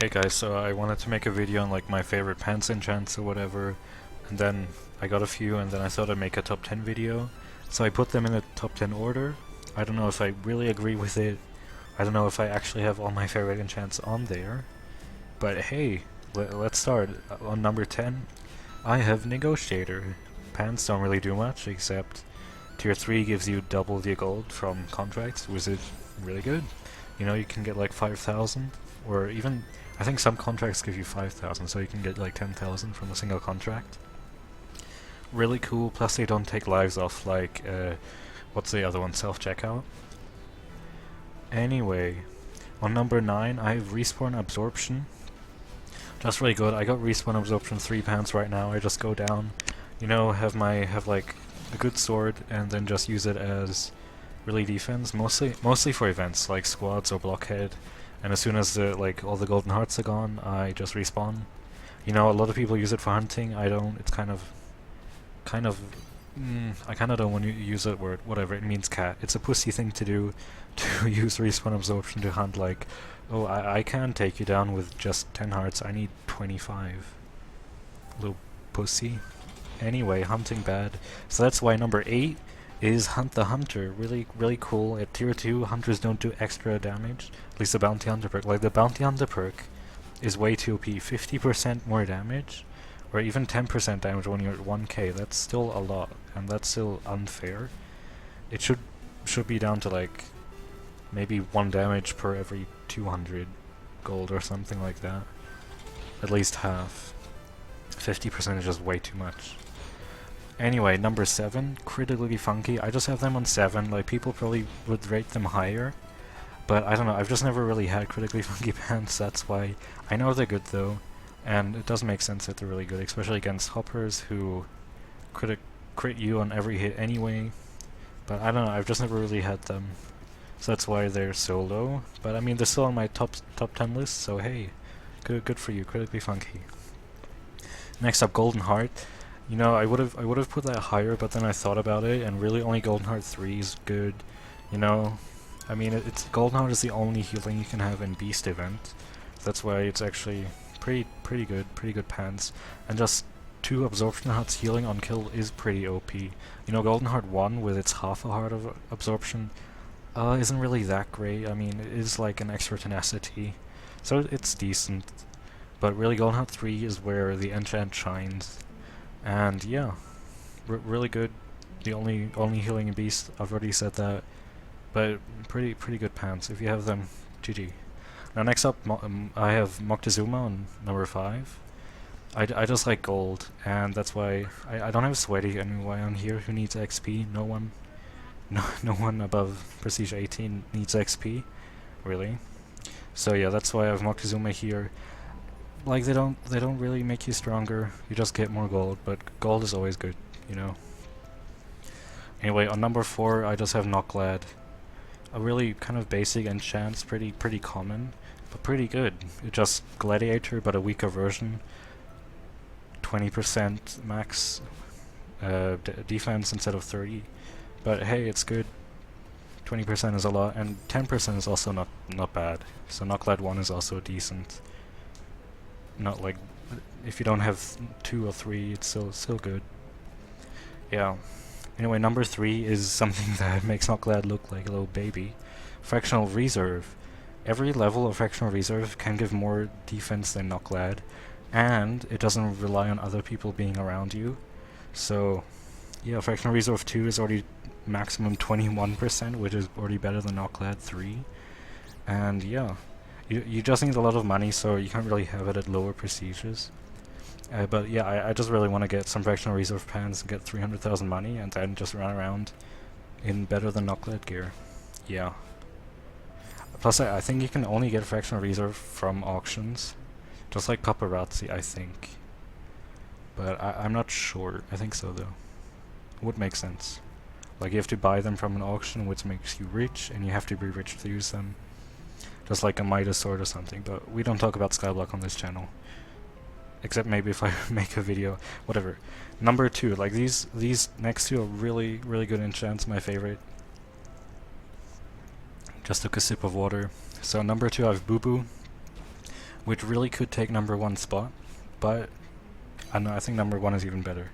Hey guys, so I wanted to make a video on like my favorite pants enchants or whatever, and then I got a few and then I thought I'd make a top 10 video. So I put them in a top 10 order. I don't know if I really agree with it. I don't know if I actually have all my favorite enchants on there. But hey, let's start. On number 10, I have Negotiator. Pants don't really do much except Tier 3 gives you double the gold from contracts, which is really good. You know, you can get like 5,000 or even I think some contracts give you 5,000, so you can get like 10,000 from a single contract. Really cool, plus they don't take lives off like, what's the other one, self-checkout? Anyway, on number 9 I have Respawn Absorption. Just really good. I got Respawn Absorption 3 pounds right now. I just go down, you know, have like a good sword and then just use it as really defense, mostly for events like squads or blockhead. And as soon as all the golden hearts are gone, I just respawn. You know, a lot of people use it for hunting. I don't. It's kind of. I kind of don't want to use that word. Whatever, it means cat. It's a pussy thing to do, to use respawn absorption to hunt. Like, oh, I can take you down with just 10 hearts. I need 25. Little pussy. Anyway, hunting bad. So that's why number 8 is Hunt the Hunter. Really cool. At tier 2, hunters don't do extra damage. At least the Bounty Hunter perk. Like, the Bounty Hunter perk is way too OP. 50% more damage, or even 10% damage when you're at 1k. That's still a lot, and that's still unfair. It should be down to like maybe 1 damage per every 200 gold or something like that. At least half. 50% is just way too much. Anyway, number 7, Critically Funky. I just have them on 7, like people probably would rate them higher, but I don't know, I've just never really had Critically Funky pants, that's why. I know they're good though, and it does make sense that they're really good, especially against hoppers who crit you on every hit anyway, but I don't know, I've just never really had them, so that's why they're so low, but I mean they're still on my top 10 list, so hey, good for you, Critically Funky. Next up, Golden Heart. You know, I would have put that higher, but then I thought about it, and really only Golden Heart 3 is good. You know, I mean, it's Golden Heart is the only healing you can have in Beast event. That's why it's actually pretty good pants. And just 2 Absorption Hearts healing on kill is pretty OP. You know, Golden Heart 1 with its half a heart of absorption isn't really that great. I mean, it is like an extra tenacity, so it's decent. But really, Golden Heart 3 is where the enchant shines. And yeah, really good. The only healing in Beast. I've already said that, but pretty good pants. If you have them, GG. Now next up, I have Moctezuma on number 5. I just like gold, and that's why I don't have Sweaty anyway on here. Who needs XP? No one. No one above Prestige 18 needs XP, really. So yeah, that's why I have Moctezuma here. Like, they don't really make you stronger, you just get more gold, but gold is always good, you know. Anyway, on number 4 I just have Knocklad. A really kind of basic enchant, pretty common, but pretty good. It's just Gladiator, but a weaker version. 20% max defense instead of 30. But hey, it's good. 20% is a lot, and 10% is also not bad. So Knocklad 1 is also decent. Not like, if you don't have 2 or 3, it's still good. Yeah. Anyway, number 3 is something that makes Knocklad look like a little baby. Fractional Reserve. Every level of Fractional Reserve can give more defense than Knocklad, and it doesn't rely on other people being around you. So, yeah, Fractional Reserve 2 is already maximum 21%, which is already better than Knocklad 3. And yeah. You just need a lot of money, so you can't really have it at lower prestiges. But yeah, I just really want to get some Fractional Reserve pants and get 300,000 money, and then just run around in better than Knocklad gear. Yeah. Plus, I think you can only get Fractional Reserve from auctions, just like Paparazzi, I think. But I'm not sure. I think so, though. Would make sense. Like, you have to buy them from an auction, which makes you rich, and you have to be rich to use them. Just like a Midas sword or something, but we don't talk about Skyblock on this channel. Except maybe if I make a video, whatever. Number 2, like these next 2 are really good enchants, my favorite. Just took a sip of water. So number 2 I have Boo Boo. which really could take number 1 spot, but I don't know, I think number 1 is even better.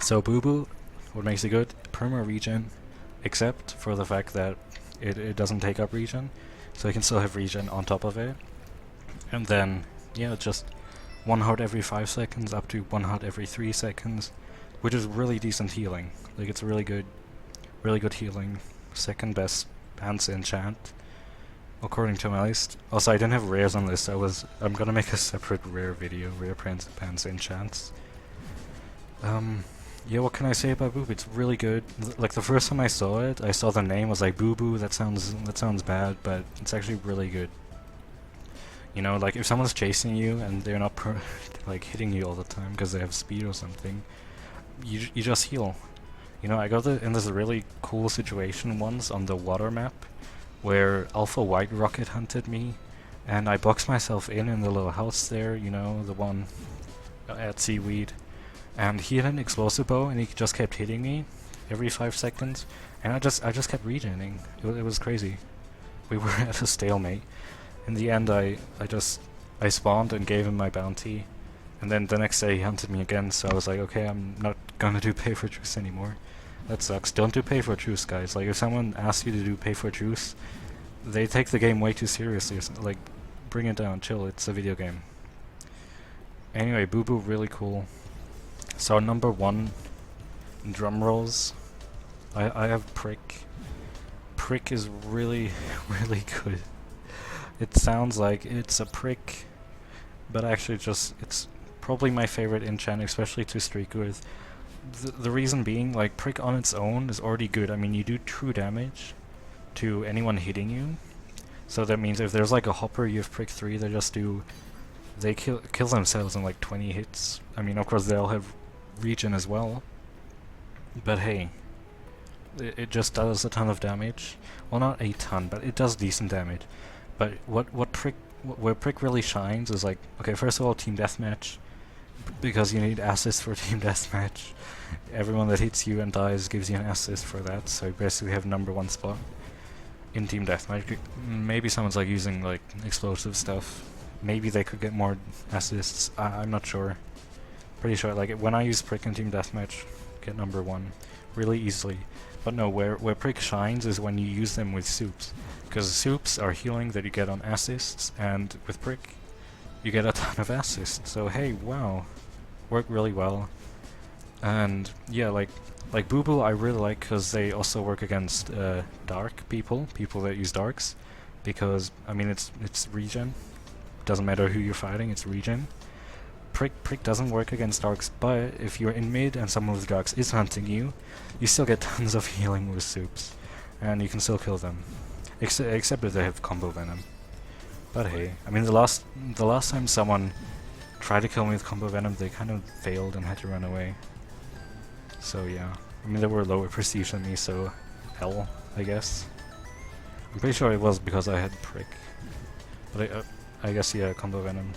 So Boo Boo, what makes it good? Perma regen, except for the fact that it doesn't take up regen, so you can still have regen on top of it. And then, yeah, just 1 heart every 5 seconds up to 1 heart every 3 seconds, which is really decent healing. Like, it's really good healing. Second best pants enchant, according to my list. Also, I didn't have rares on this. I'm gonna make a separate rare video, rare pants enchants. Yeah, what can I say about Boo Boo? It's really good. Like, the first time I saw it, I saw the name, was like, Boo Boo, that sounds bad, but it's actually really good. You know, like, if someone's chasing you and they're not like hitting you all the time because they have speed or something, you just heal. You know, I got in this really cool situation once on the water map where Alpha White Rocket hunted me, and I boxed myself in the little house there, you know, the one at Seaweed, and he had an explosive bow and he just kept hitting me every 5 seconds, and I just kept regening. It was crazy. We were at a stalemate. In the end, I spawned and gave him my bounty, and then the next day he hunted me again, so I was like, okay, I'm not gonna do pay for juice anymore. That sucks. Don't do pay for juice, guys. Like, if someone asks you to do pay for juice, they take the game way too seriously. Like, bring it down, chill, it's a video game. Anyway, Boo Boo, really cool. So number 1, drum rolls. I have Prick. Prick is really, really good. It sounds like it's a prick, but actually it's probably my favorite enchant, especially to streak with. The reason being, like, Prick on its own is already good. I mean, you do true damage to anyone hitting you, so that means if there's like a hopper, you have Prick 3, they kill themselves in like 20 hits. I mean, of course they'll have regen as well, but hey, it just does a ton of damage. Well, not a ton, but it does decent damage. But where Prick really shines is, like, okay, first of all, team deathmatch, because you need assist for team deathmatch. Everyone that hits you and dies gives you an assist for that, so you basically have number 1 spot in team deathmatch. Maybe someone's like using like explosive stuff. Maybe they could get more assists. I'm not sure. Pretty sure, like, when I use Prick in team deathmatch, get number 1 really easily. But no, where Prick shines is when you use them with soups, because soups are healing that you get on assists, and with Prick you get a ton of assists. So hey, wow, worked really well. And yeah, like Boo Boo I really like because they also work against dark people that use darks, because I mean it's regen. Doesn't matter who you're fighting, it's regen. Prick doesn't work against darks, but if you're in mid and someone with darks is hunting you, you still get tons of healing with soups, and you can still kill them, except if they have combo venom. But hey, I mean, the last time someone tried to kill me with combo venom, they kind of failed and had to run away. So yeah, I mean, they were lower prestige than me, so hell, I guess. I'm pretty sure it was because I had Prick, but I guess, yeah, combo venom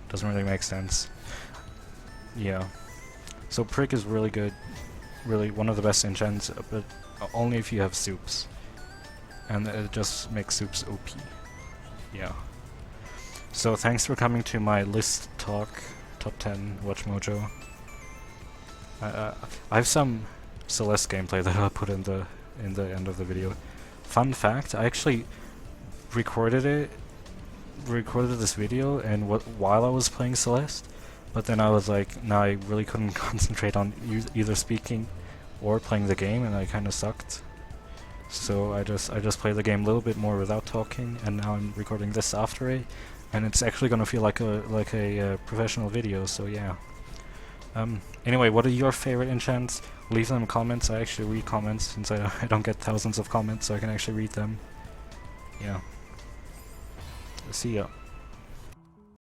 doesn't really make sense. Yeah, so Prick is really good, really one of the best enchants, but only if you have soups, and it just makes soups OP. Yeah. So thanks for coming to my list talk, top 10 Watch Mojo. I have some Celeste gameplay that I'll put in the end of the video. Fun fact: I actually recorded this video and while I was playing Celeste, but then I was like, no, I really couldn't concentrate on either speaking or playing the game, and I kind of sucked. So I just played the game a little bit more without talking, and now I'm recording this after it, and it's actually gonna feel like a professional video. So yeah. Anyway, what are your favorite enchants? Leave them in comments. I actually read comments since I don't get thousands of comments, so I can actually read them. Yeah. See ya.